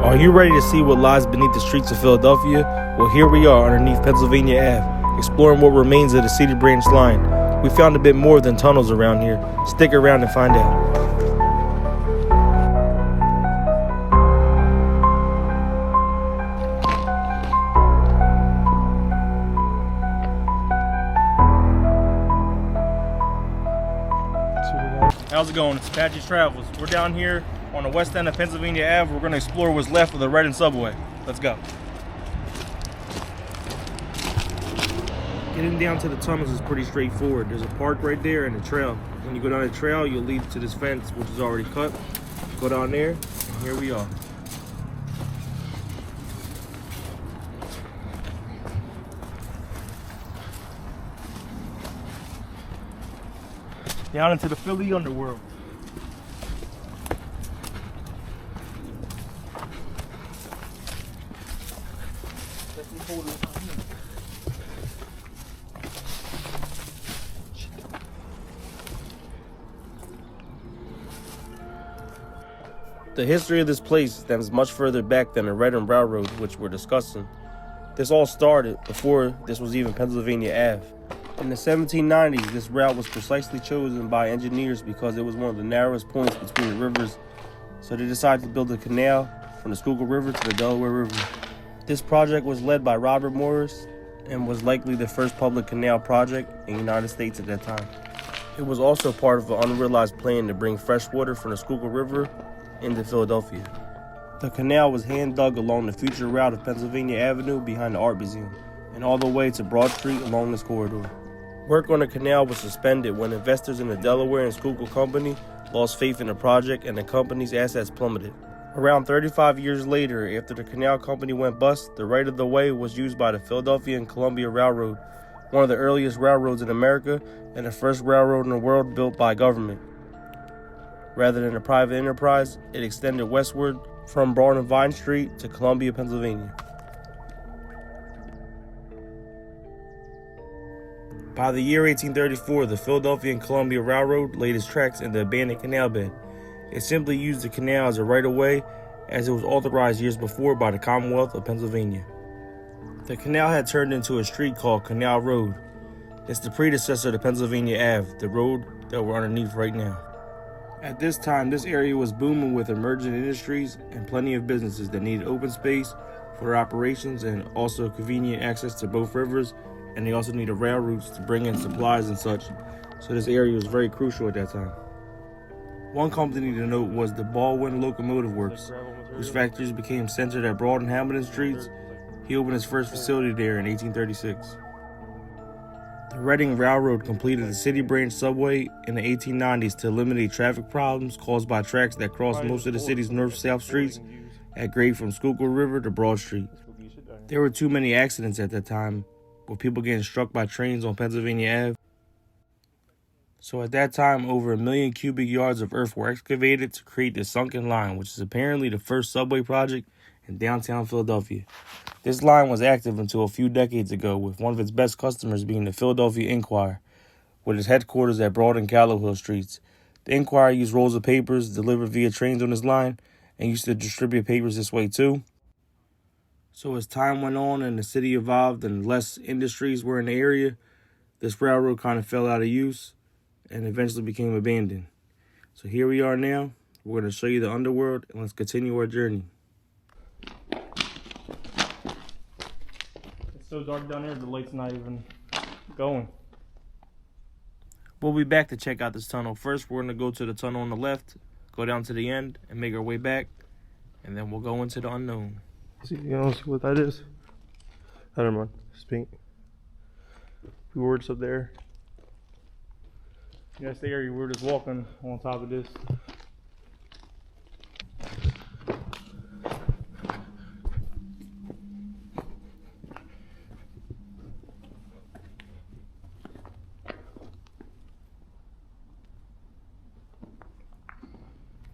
Are you ready to see what lies beneath the streets of Philadelphia? Well, here we are underneath Pennsylvania Ave, exploring what remains of the city branch line. We found a bit more than tunnels around here. Stick around and find out. How's it going? It's Apache Travels. We're down here on the west end of Pennsylvania Ave. We're going to explore what's left of the Reading subway. Let's go. Getting down to the tunnels is pretty straightforward. There's a park right there and a trail. When you go down the trail, you'll lead to this fence, which is already cut. Go down there, and here we are. Down into the Philly underworld. The history of this place stems much further back than the Reading Railroad, which we're discussing. This all started before this was even Pennsylvania Ave. In the 1790s, this route was precisely chosen by engineers because it was one of the narrowest points between the rivers, so they decided to build a canal from the Schuylkill River to the Delaware River. This project was led by Robert Morris and was likely the first public canal project in the United States at that time. It was also part of an unrealized plan to bring fresh water from the Schuylkill River into Philadelphia. The canal was hand-dug along the future route of Pennsylvania Avenue behind the Art Museum, and all the way to Broad Street along this corridor. Work on the canal was suspended when investors in the Delaware and Schuylkill Company lost faith in the project and the company's assets plummeted. Around 35 years later, after the canal company went bust, the right-of-the-way was used by the Philadelphia and Columbia Railroad, one of the earliest railroads in America and the first railroad in the world built by government. Rather than a private enterprise, it extended westward from Broad and Vine Street to Columbia, Pennsylvania. By the year 1834, the Philadelphia and Columbia Railroad laid its tracks in the abandoned canal bed. It simply used the canal as a right-of-way, as it was authorized years before by the Commonwealth of Pennsylvania. The canal had turned into a street called Canal Road. It's the predecessor to Pennsylvania Ave, the road that we're underneath right now. At this time, this area was booming with emerging industries and plenty of businesses that needed open space for their operations and also convenient access to both rivers, and they also needed rail routes to bring in supplies and such, so this area was very crucial at that time. One company to note was the Baldwin Locomotive Works, whose factories became centered at Broad and Hamilton Streets. He opened his first facility there in 1836. The Reading Railroad completed the City Branch subway in the 1890s to eliminate traffic problems caused by tracks that crossed most of the city's north-south streets at grade from Schuylkill River to Broad Street. There were too many accidents at that time, with people getting struck by trains on Pennsylvania Ave. So at that time, over 1 million cubic yards of earth were excavated to create the sunken line, which is apparently the first subway project in downtown Philadelphia. This line was active until a few decades ago, with one of its best customers being the Philadelphia Inquirer, with its headquarters at Broad and Callowhill Streets. The Inquirer used rolls of papers delivered via trains on this line and used to distribute papers this way too. So as time went on and the city evolved and less industries were in the area, this railroad kind of fell out of use and eventually became abandoned. So here we are now. We're going to show you the underworld, and let's continue our journey. It's so dark down there, the light's not even going. We'll be back to check out this tunnel. First, we're going to go to the tunnel on the left, go down to the end, and make our way back, and then we'll go into the unknown. See, you don't see what that is? I don't know, it's pink. Few words up there. Yeah, that's the area we're just walking on top of this.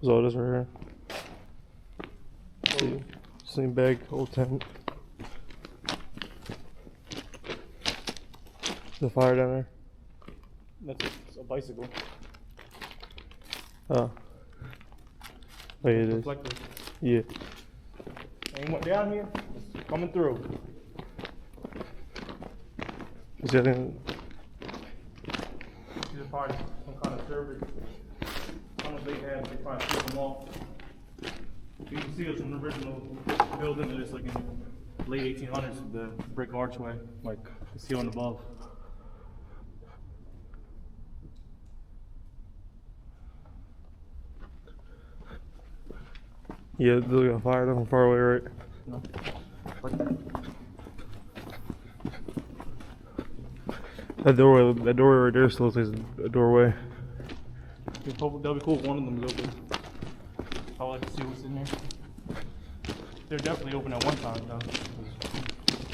That's all it is right here. See, same bag, old tent. The fire down there. That's a bicycle. Oh. Oh, yeah, it is. Yeah. Anyone down here? It's coming through. Is that in? These are probably some kind of service. I don't know if they have, they probably flip them off. You can see it's an original building that is like in late 1800s, the brick archway, like the ceiling above. Yeah, they got fire down far away, right? No. Like that. That doorway right there still looks like a doorway. That'll be cool if one of them is open. I would like to see what's in there. They're definitely open at one time, though.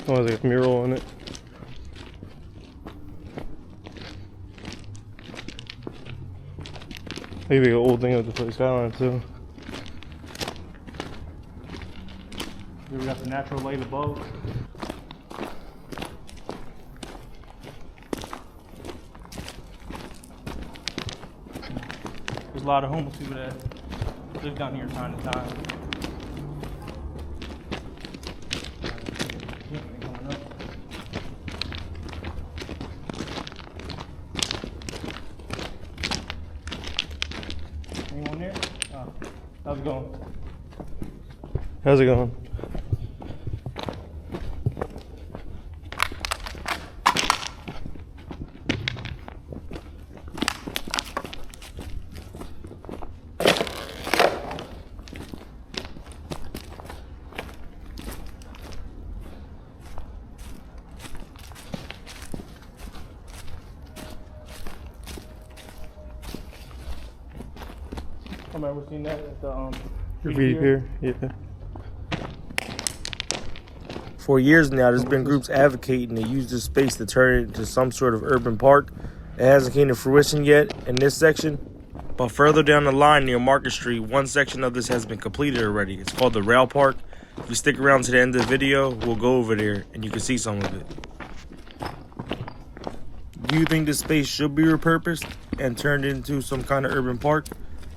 Oh, there's like a mural on it. Maybe an old thing of the skyline too. Here we got the natural light above. There's a lot of homeless people that live down here time to time. Anyone there? Oh, how's it going? How's it going? I remember seeing that at the Graffiti here, yeah. For years now, there's been groups advocating to use this space to turn it into some sort of urban park. It hasn't came to fruition yet in this section, but further down the line near Market Street, one section of this has been completed already. It's called the Rail Park. If you stick around to the end of the video, we'll go over there and you can see some of it. Do you think this space should be repurposed and turned into some kind of urban park?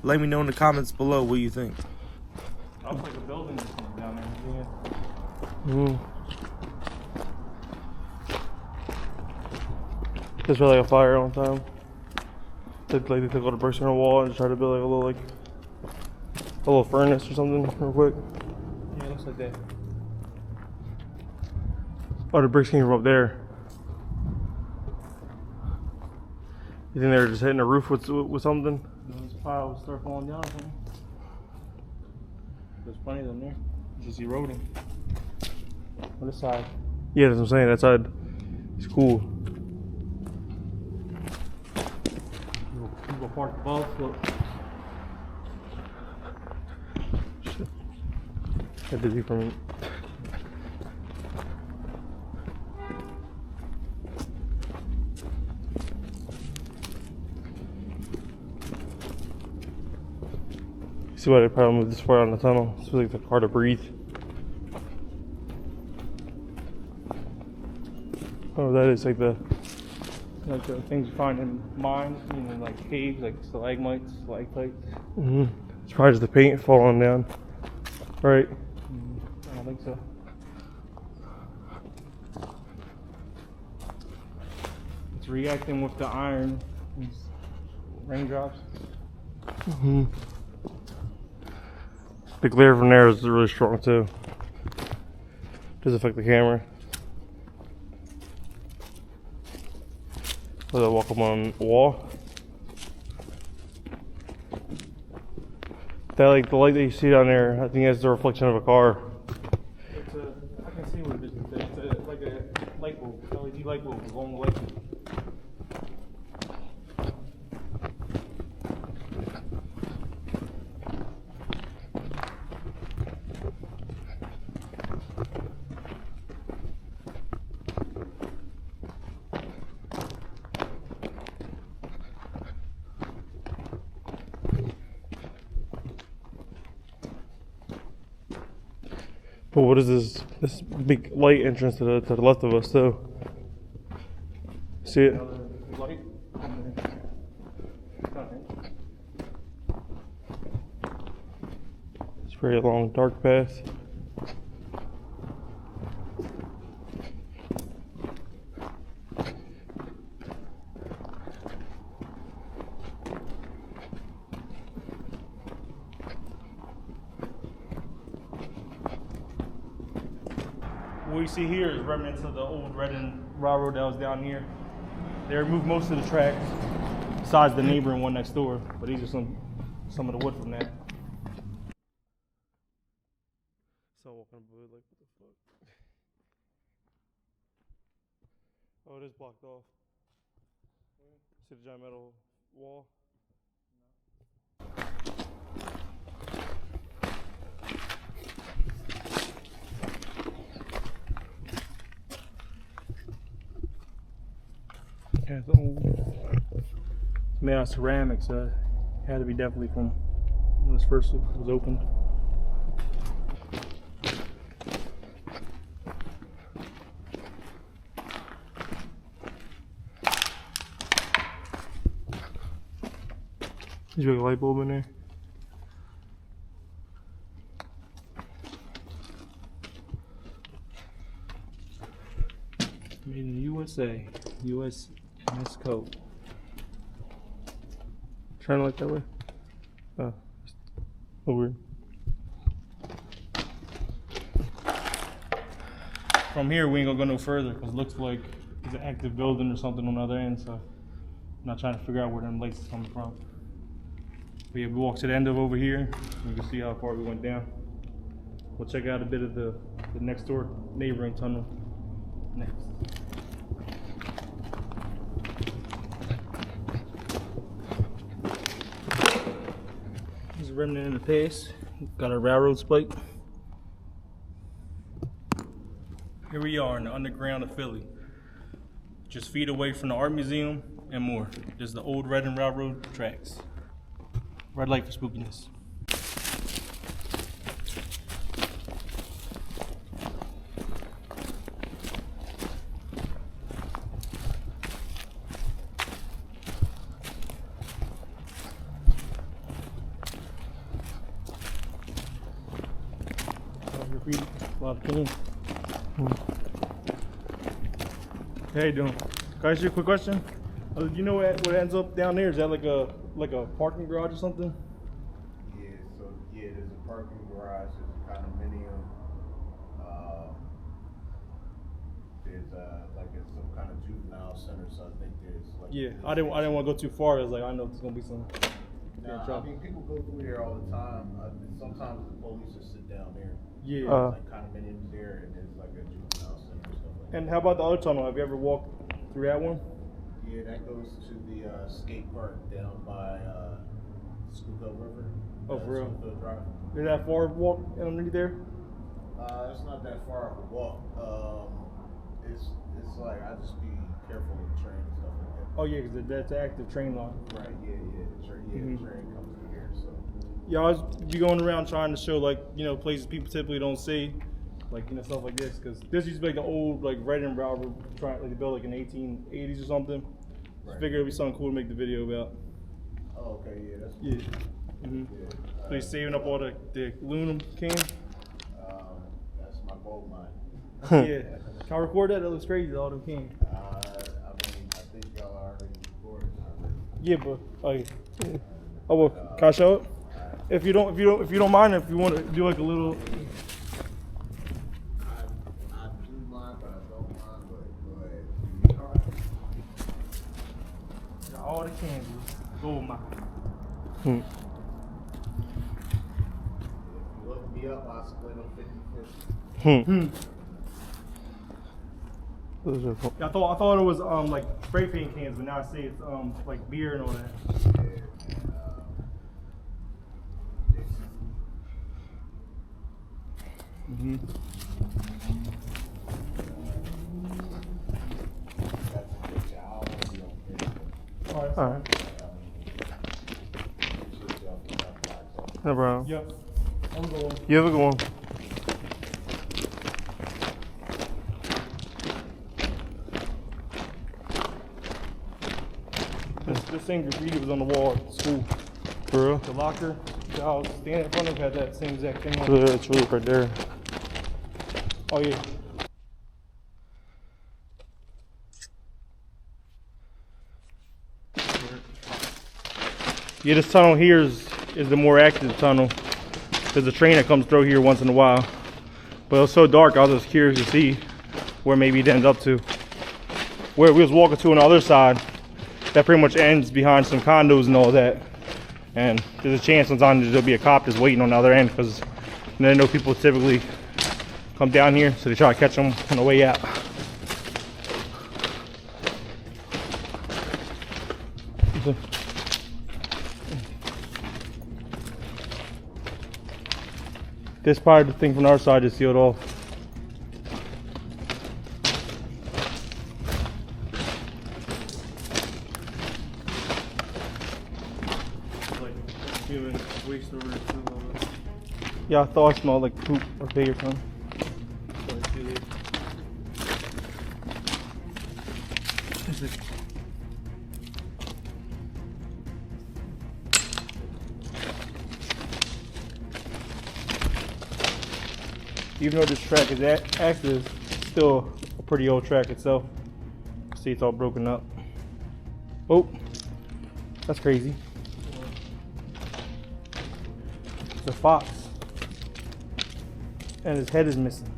Let me know in the comments below what you think. Looks like a building down there. Mm. There's really a fire one time. They took all the bricks on the wall and just tried to build like a little furnace or something real quick. Yeah, it looks like that. Oh, the bricks came from up there. You think they were just hitting the roof with something? This pile will start falling down. There's plenty of them there. It's just eroding. On this side. Yeah, that's what I'm saying. That side is cool. People park above. Look. Shit. That did you for me. See why they probably moved this far out in the tunnel. It's like it's hard to breathe. Oh, that is like the things you find in mines, you know, like caves, like stalagmites, stalactites. Mm-hmm. It's probably just the paint falling down. Right. I don't think so. It's reacting with the iron. These raindrops. Mm-hmm. The glare from there is really strong too. Does affect the camera. As I walk up on the wall. That like the light that you see down there, I think that's the reflection of a car. It's I can see what it is. It's like a light bulb, LED light bulb, a long light bulb. But what is this? This big light entrance to the left of us too. See it? Light. It's a very long, dark path. What you see here is remnants of the old Reading Railroad that was down here. They removed most of the tracks, besides the neighboring one next door. But these are some of the wood from that. So walking up like, what the fuck? Oh, it is blocked off. See the giant metal wall? Yeah, it's old. It's made out of ceramics. It had to be definitely from when this first was opened. There's a big light bulb in there. Made in the USA. US code. Trying to look that way. Oh, weird. From here, we ain't gonna go no further because it looks like there's an active building or something on the other end. So I'm not trying to figure out where them lights is coming from. But yeah, we walk to the end of over here. You can see how far we went down. We'll check out a bit of the next door neighboring tunnel next. There's a remnant in the past. Got a railroad spike. Here we are in the underground of Philly. Just feet away from the art museum and more. Just the old Reading Railroad tracks. Red light for spookiness. Graffiti, a lot of cane. How you doing? Can I ask you a quick question? Do you know what ends up down there? Is that like a parking garage or something? Yeah, so yeah, there's a parking garage, there's a condominium, there's some kind of juvenile center, so I think there's like. Yeah, I didn't want to go too far. I was like, I know there's gonna be some. Nah, I mean, people go through here all the time. Sometimes the police just sit down there. Yeah. There's like condominiums there, and there's like a juvenile center or stuff like that. And how about the other tunnel? Have you ever walked through that one? Yeah, that goes to the skate park down by Schuylkill River. Oh, for real? Schuylkill Drive. Is that far walk underneath there? It's not that far of a walk. It's like I just be careful with the train and stuff like that. Oh yeah, because that's an active train line. Right. Yeah. The train comes through here. So. Yeah, I was be going around trying to show places people typically don't see, stuff like this, because this used to be like the old Reading Railroad trying to build in the 1880s or something. Right. Figured it'd be something cool to make the video about. Oh, okay, yeah, that's cool. Yeah. Mm-hmm. Yeah. So you're saving up all the aluminum cane? That's my gold mine. Yeah. Can I record that? That looks crazy, all them cane. I think y'all already recorded already. Yeah, but oh well, can I show it? If you don't mind, if you want to do a little. I do mind, but I don't mind. But go ahead. Got all the cans, gold mine. If you look me up, I'll split them 50-50. I thought it was spray paint cans, but now I see it's beer and all that. Mm-hmm. All right. No problem. Yep. I'm going. You have a good one. This same graffiti was on the wall at school. For real? The locker that I was standing in front of had that same exact thing on it. Yeah, it's really right there. Oh yeah. Yeah, this tunnel here is the more active tunnel. There's a train that comes through here once in a while. But it was so dark, I was just curious to see where maybe it ends up to. Where we was walking to on the other side, that pretty much ends behind some condos and all that. And there's a chance sometimes there'll be a cop just waiting on the other end, because I know people typically come down here, so they try to catch them on the way out. This part of the thing from our side is sealed off. Like human waste over there too, a little bit. Yeah, I thought I smelled like poop or pig or something. So I see the- Even though this track is active, it's still a pretty old track itself. See, it's all broken up. Oh, that's crazy. It's a fox. And his head is missing.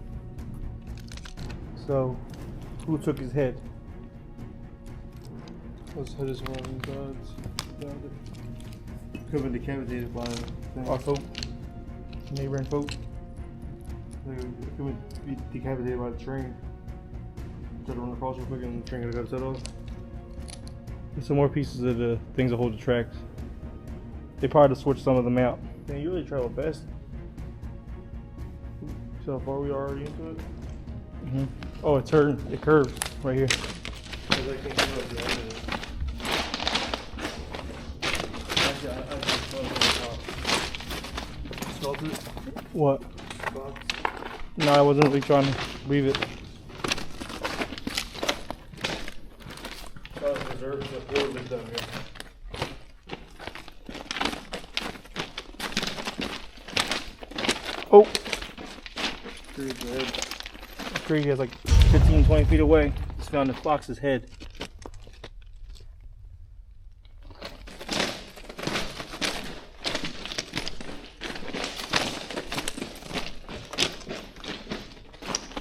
So, who took his head? His head is one of God's. Could have been decapitated by the thing. Our folk? Neighboring folk? It could be decapitated by the train. Tried to run across real quick and the train could have got set off. There's some more pieces of the things that hold the tracks. They probably just switched some of them out. Man, you really travel fast. See how far we are already into it? Oh, it turned. It curves right here. Because I can't go at the end of it. Actually, I just smelled it on top. Smelled it? What? Box. No, I wasn't really trying to leave it. That was reserved for the board down here. Oh, Here's the head. the tree is like 15, 20 feet away. Just found the fox's head.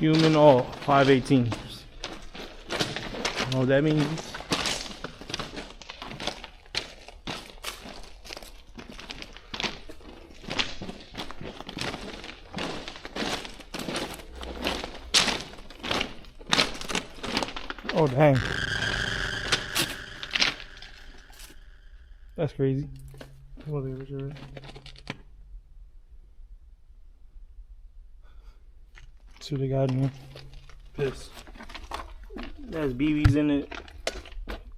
Human all 518. I don't know what that means. Oh dang. That's crazy. What the other side? See what they got in here. Piss. It has BBs in it.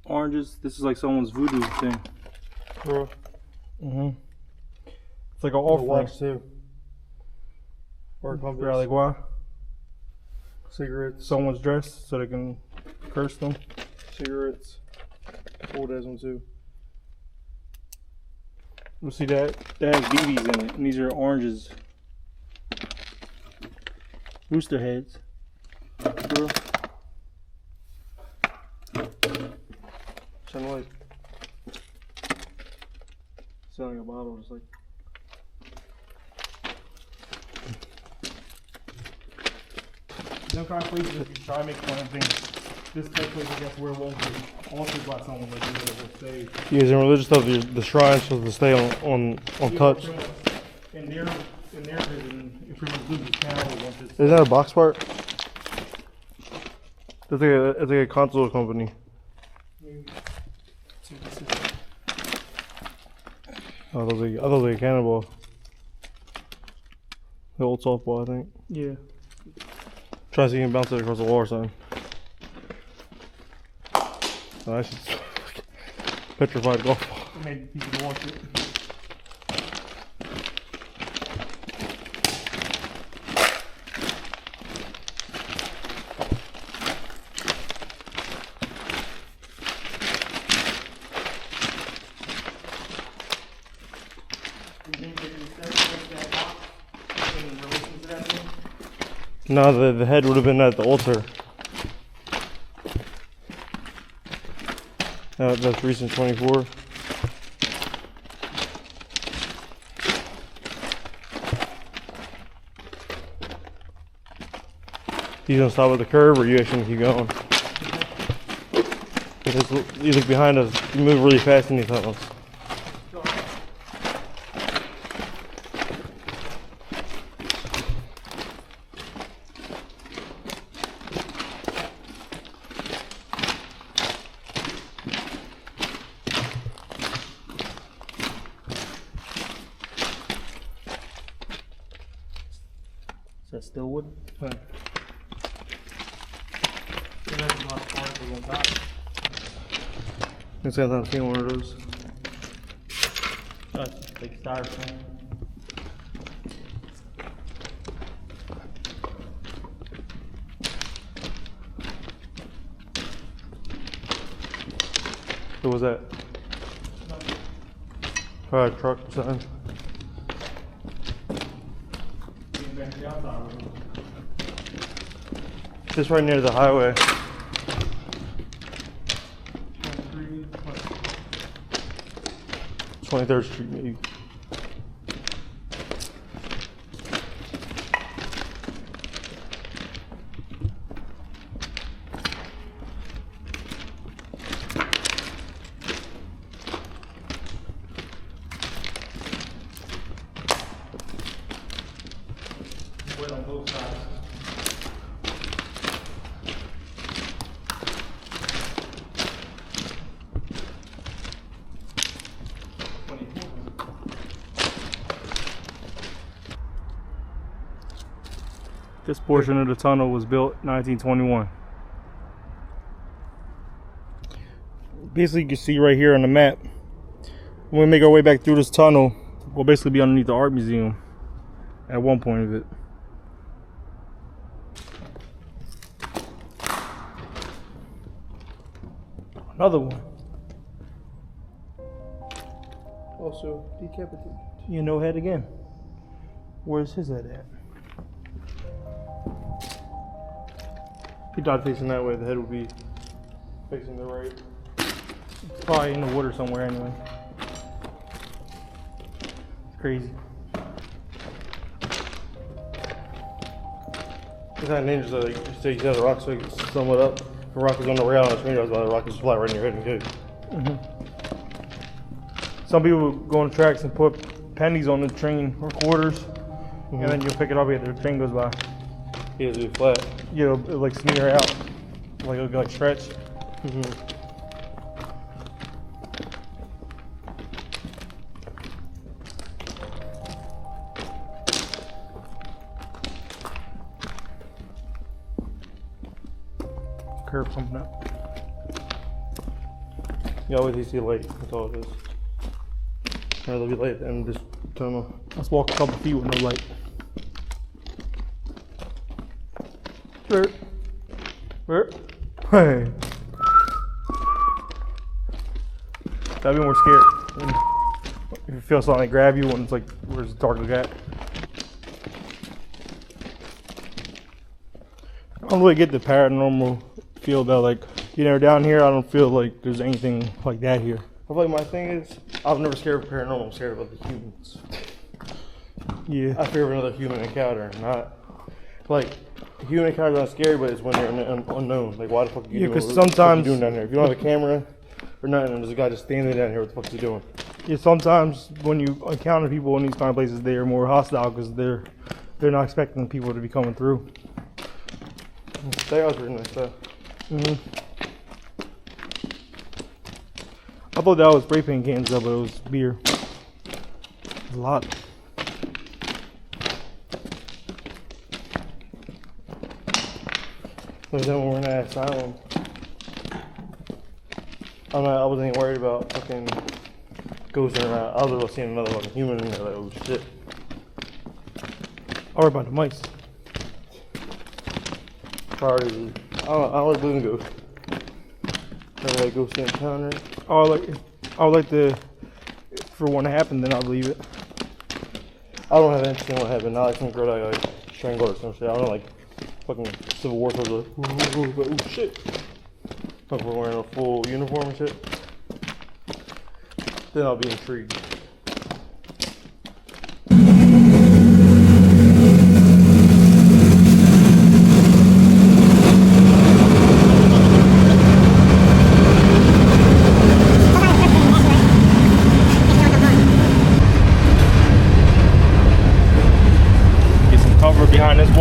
Oranges. This is like someone's voodoo thing. Bro. It's like an offering. Watch too. Or compass. Yeah, like why? Cigarettes. Someone's dressed so they can curse them. Cigarettes. Old as one too. We'll see that has BBs in it, and these are oranges. Rooster heads. Bro. Sound like. Sound like a bottle, just like. Some kind of places, if you try to make fun of things, this type of place, I guess, where it won't be altered by someone like this, it will stay. Yeah, in religious stuff, the shrines supposed to stay on touch. In their vision, if we lose the channel, once it's Is that a box part? It's like a console company. Oh, I thought it was like a cannonball. The old softball, I think. yeah. Try to see him bounce it across the wall or something. Oh, that's just petrified golf ball. It made people watch it. No, the head would have been at the altar. That's recent 24. You gonna stop at the curve, or you actually keep going? Because you look behind us, you move really fast in these tunnels. Is that still wood? Huh. It's got I've seen one of those. That's like styrofoam. What was that? Probably a truck or something. Just right near the highway. 23rd Street, maybe. Wood on both sides. This portion of the tunnel was built 1921. Basically, you can see right here on the map, when we make our way back through this tunnel, we'll basically be underneath the art museum at one point of it. Another one. Also decapitated. You know, head again. Where's his head at? If he died facing that way, the head would be facing the right. Probably in the water somewhere anyway. It's crazy. It's kind of dangerous though. Like, you say you have the rock so you can sum it up. If the rock is on the rail on the screen, the rock is just fly right in your head and good. Some people go on tracks and put pennies on the train or quarters, and then you'll pick it up after the train goes by. Yeah, it'll be flat. You know, it'll like smear out, like it'll like stretch. Curve something up. You always see light. That's all it is. There'll be light at the end of this tunnel. Let's walk a couple feet with no light. Hey. I'd be more scared if you feel something grab you when it's like where it's dark like that. I don't really get the paranormal feel about like, you know, down here I don't feel like there's anything like that here. I feel like my thing is, I'm never scared of paranormal, I'm scared of the humans. Yeah. I fear of another human encounter, not like human encounters aren't scary, but it's when they're unknown. Like, why the fuck are you doing? Because What the fuck sometimes you doing down here? If you don't have a camera or nothing, and there's a guy just standing down here, what the fuck is he doing? Yeah, sometimes when you encounter people in these kind of places, they are more hostile because they're not expecting people to be coming through. They are pretty nice stuff. I thought that was spray paint cans though, but it was beer. A lot. Like then when we're in that asylum, I wasn't even worried about fucking ghosts or not. I was about seeing another fucking human in there, like, oh shit. I worry about the mice. Priorities. I don't like believing ghosts. I like ghost encounter. I would like to, for one to happen, then I'll believe it. I don't have interest in what happened. Not like some girl that like strangled or some shit. I don't like fucking Civil War soldiers. Like, oh shit. Like we're wearing a full uniform and shit. Then I'll be intrigued.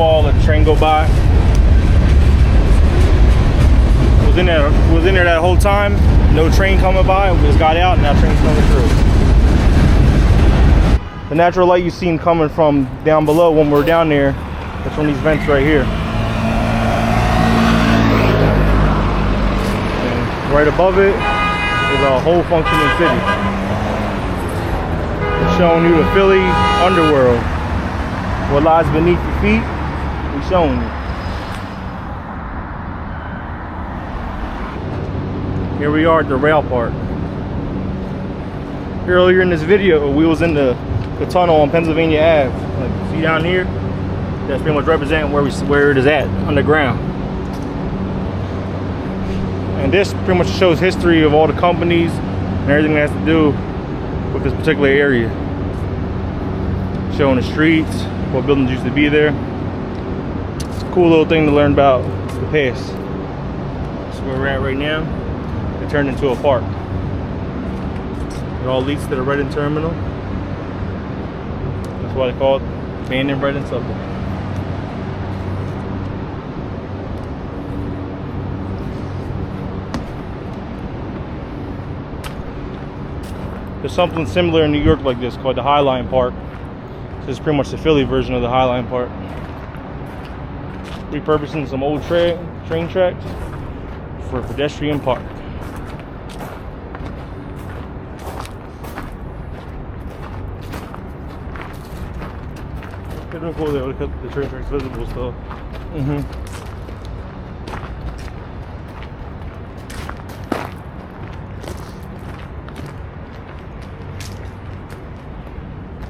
wall, let the train go by. Was in there that whole time. No train coming by. We just got out, and now train's coming through. The natural light you seen coming from down below when we were down there, that's from these vents right here. And right above it is a whole functioning city. We're showing you the Philly underworld. What lies beneath your feet, we're showing you. Here we are at the rail park. Earlier in this video, we was in the tunnel on Pennsylvania Ave. Like, see down here? That's pretty much representing where it is at, underground. And this pretty much shows history of all the companies and everything that has to do with this particular area. Showing the streets, what buildings used to be there. It's a cool little thing to learn about the past. That's where we're at right now. It turned into a park. It all leads to the Reading Terminal. That's why they call it Abandoned Reading Subway. There's something similar in New York like this called the High Line Park. This is pretty much the Philly version of the High Line Park. Repurposing some old train tracks for a pedestrian park. It's been cool though, because the train tracks visible still.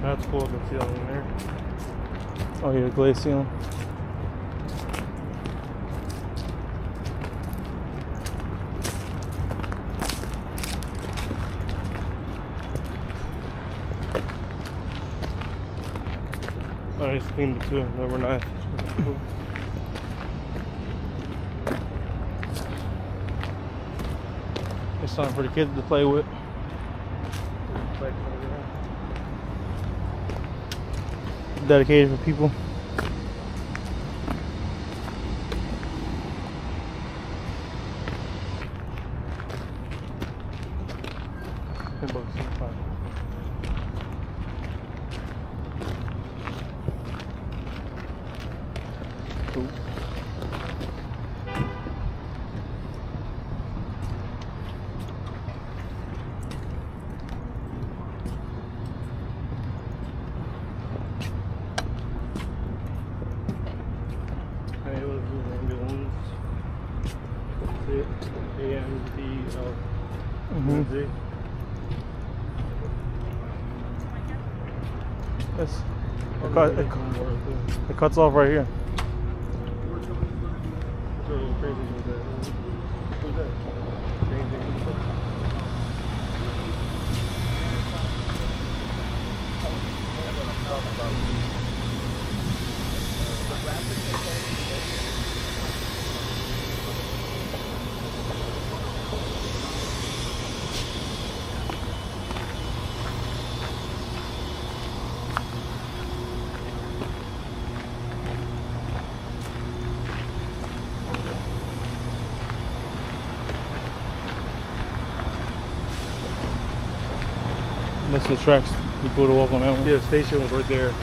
That's cool, the ceiling in there. Oh yeah, glazed ceiling. Oh, nice clean too, number 9. Cool. It's something for the kids to play with. Dedicated for people. Cool. Yes. It cuts off right here. That's the tracks. You go to walk on that one. Yeah, the station was right there.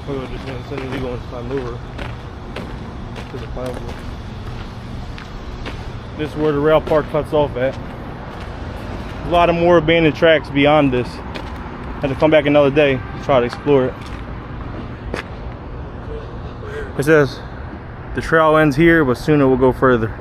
We were just going to send the legal and climb over to the platform. This is where the rail park cuts off at. A lot of more abandoned tracks beyond this. Had to come back another day to try to explore it. It says the trail ends here, but soon it will go further.